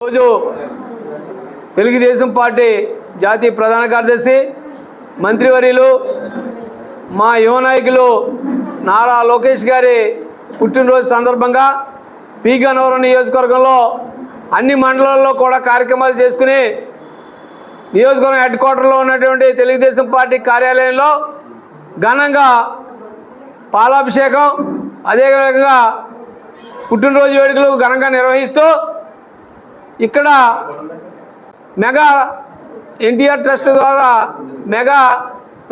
రోజు తెలుగుదేశం పార్టీ జాతీయ ప్రధాన కార్యదర్శి మంత్రివర్యులు మా యువ నాయకులు నారా లోకేష్ గారి పుట్టినరోజు సందర్భంగా పి గన్నవరం నియోజకవర్గంలో అన్ని మండలాల్లో కూడా కార్యక్రమాలు చేసుకుని నియోజకవర్గం హెడ్ క్వార్టర్లో ఉన్నటువంటి తెలుగుదేశం పార్టీ కార్యాలయంలో ఘనంగా పాలాభిషేకం అదేవిధంగా పుట్టినరోజు వేడుకలు ఘనంగా నిర్వహిస్తూ ఇక్కడ మెగా ఎన్టీఆర్ ట్రస్ట్ ద్వారా మెగా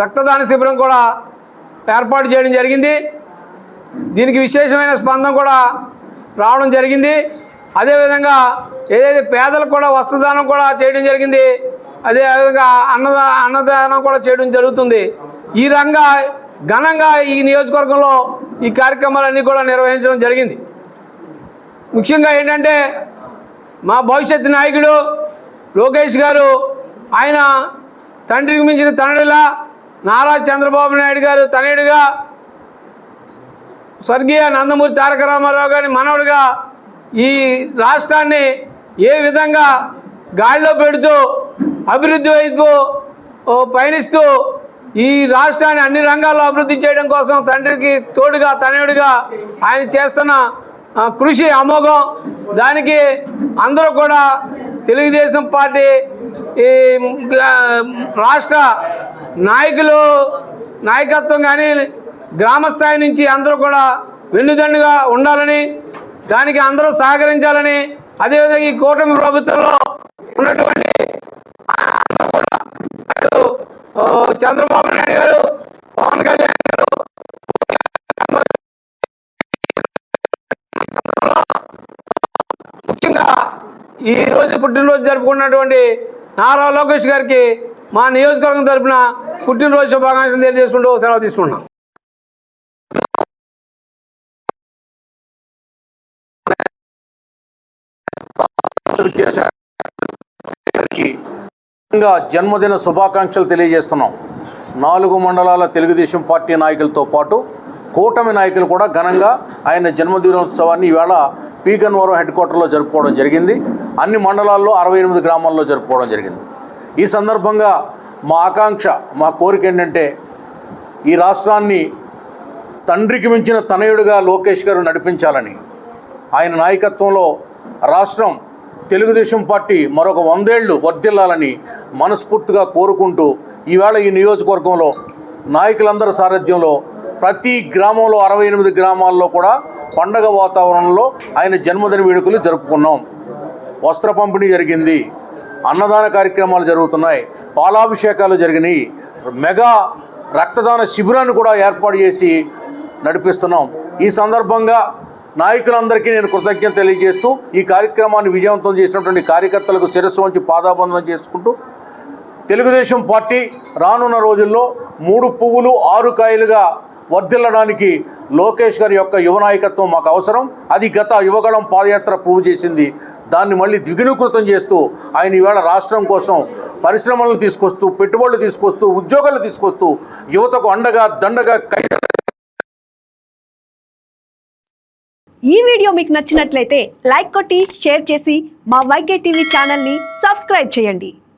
రక్తదాన శిబిరం కూడా ఏర్పాటు చేయడం జరిగింది. దీనికి విశేషమైన స్పందన కూడా రావడం జరిగింది. అదేవిధంగా ఏదైతే పేదలకు కూడా వస్త్రదానం కూడా చేయడం జరిగింది. అదేవిధంగా అన్నదానం కూడా చేయడం జరుగుతుంది. ఈ రంగా ఘనంగా ఈ నియోజకవర్గంలో ఈ కార్యక్రమాలన్నీ కూడా నిర్వహించడం జరిగింది. ముఖ్యంగా ఏంటంటే మా భవిష్యత్తు నాయకుడు లోకేష్ గారు ఆయన తండ్రికి మించిన తనయుడిలా నారా చంద్రబాబు నాయుడు గారు తనయుడిగా స్వర్గీయ నందమూరి తారక రామారావు గారి మనవడిగా ఈ రాష్ట్రాన్ని ఏ విధంగా గాడిలో పెడుతూ అభివృద్ధి వైపు పయనిస్తూ ఈ రాష్ట్రాన్ని అన్ని రంగాల్లో అభివృద్ధి చేయడం కోసం తండ్రికి తోడుగా తనయుడిగా ఆయన చేస్తున్న కృషి అమోఘం. దానికి అందరూ కూడా తెలుగుదేశం పార్టీ ఈ రాష్ట్ర నాయకత్వం కానీ గ్రామస్థాయి నుంచి అందరూ కూడా వెన్నుదన్నుగా ఉండాలని, దానికి అందరూ సహకరించాలని, అదేవిధంగా ఈ కూటమి ప్రభుత్వంలో ఉన్నటువంటి చంద్రబాబు నాయుడు గారు, పవన్ కళ్యాణ్ గారు ముఖ్యంగా ఈరోజు పుట్టినరోజు జరుపుకున్నటువంటి నారా లోకేష్ గారికి మా నియోజకవర్గం తరఫున పుట్టినరోజు శుభాకాంక్షలు తెలియజేసుకుంటూ సెలవు తీసుకున్నాం. జన్మదిన శుభాకాంక్షలు తెలియజేస్తున్నాం. 4 మండలాల తెలుగుదేశం పార్టీ నాయకులతో పాటు కూటమి నాయకులు కూడా ఘనంగా ఆయన జన్మదినోత్సవాన్ని ఈవేళ పి గన్నవరం హెడ్ క్వార్టర్లో జరుపుకోవడం జరిగింది. అన్ని మండలాల్లో 68 గ్రామాల్లో జరుపుకోవడం జరిగింది. ఈ సందర్భంగా మా ఆకాంక్ష, మా కోరిక ఏంటంటే ఈ రాష్ట్రాన్ని తండ్రికి మించిన తనయుడిగా లోకేష్ గారు నడిపించాలని, ఆయన నాయకత్వంలో రాష్ట్రం తెలుగుదేశం పార్టీ మరొక 100 ఏళ్ళు వర్ధిల్లాలని మనస్ఫూర్తిగా కోరుకుంటూ ఈవేళ ఈ నియోజకవర్గంలో నాయకులందరి సారథ్యంలో ప్రతి గ్రామంలో 68 గ్రామాల్లో కూడా పండగ వాతావరణంలో ఆయన జన్మదిన వేడుకలు జరుపుకున్నాం. వస్త్ర పంపిణీ జరిగింది, అన్నదాన కార్యక్రమాలు జరుగుతున్నాయి, పాలాభిషేకాలు జరిగినాయి, మెగా రక్తదాన శిబిరాన్ని కూడా ఏర్పాటు చేసి నడిపిస్తున్నాం. ఈ సందర్భంగా నాయకులందరికీ నేను కృతజ్ఞత తెలియజేస్తూ ఈ కార్యక్రమాన్ని విజయవంతం చేసినటువంటి కార్యకర్తలకు శిరస్సు వంచి పాదాబంధనం చేసుకుంటూ తెలుగుదేశం పార్టీ రానున్న రోజుల్లో 3 పువ్వులు 6 కాయలుగా వర్ధిల్లడానికి లోకేష్ గారి యొక్క యువ నాయకత్వం మాకు అవసరం. అది గత యువగళం పాదయాత్ర ప్రూవ్ చేసింది. దాన్ని మళ్ళీ ద్విగుణీకృతం చేస్తూ ఆయన ఈవేళ రాష్ట్రం కోసం పరిశ్రమలను తీసుకొస్తూ, పెట్టుబడులు తీసుకొస్తూ, ఉద్యోగాలు తీసుకొస్తూ యువతకు అండగా దండగా ఈ వీడియో మీకు నచ్చినట్లయితే లైక్ కొట్టి షేర్ చేసి మా వైకే టీవీ ఛానల్ని సబ్స్క్రైబ్ చేయండి.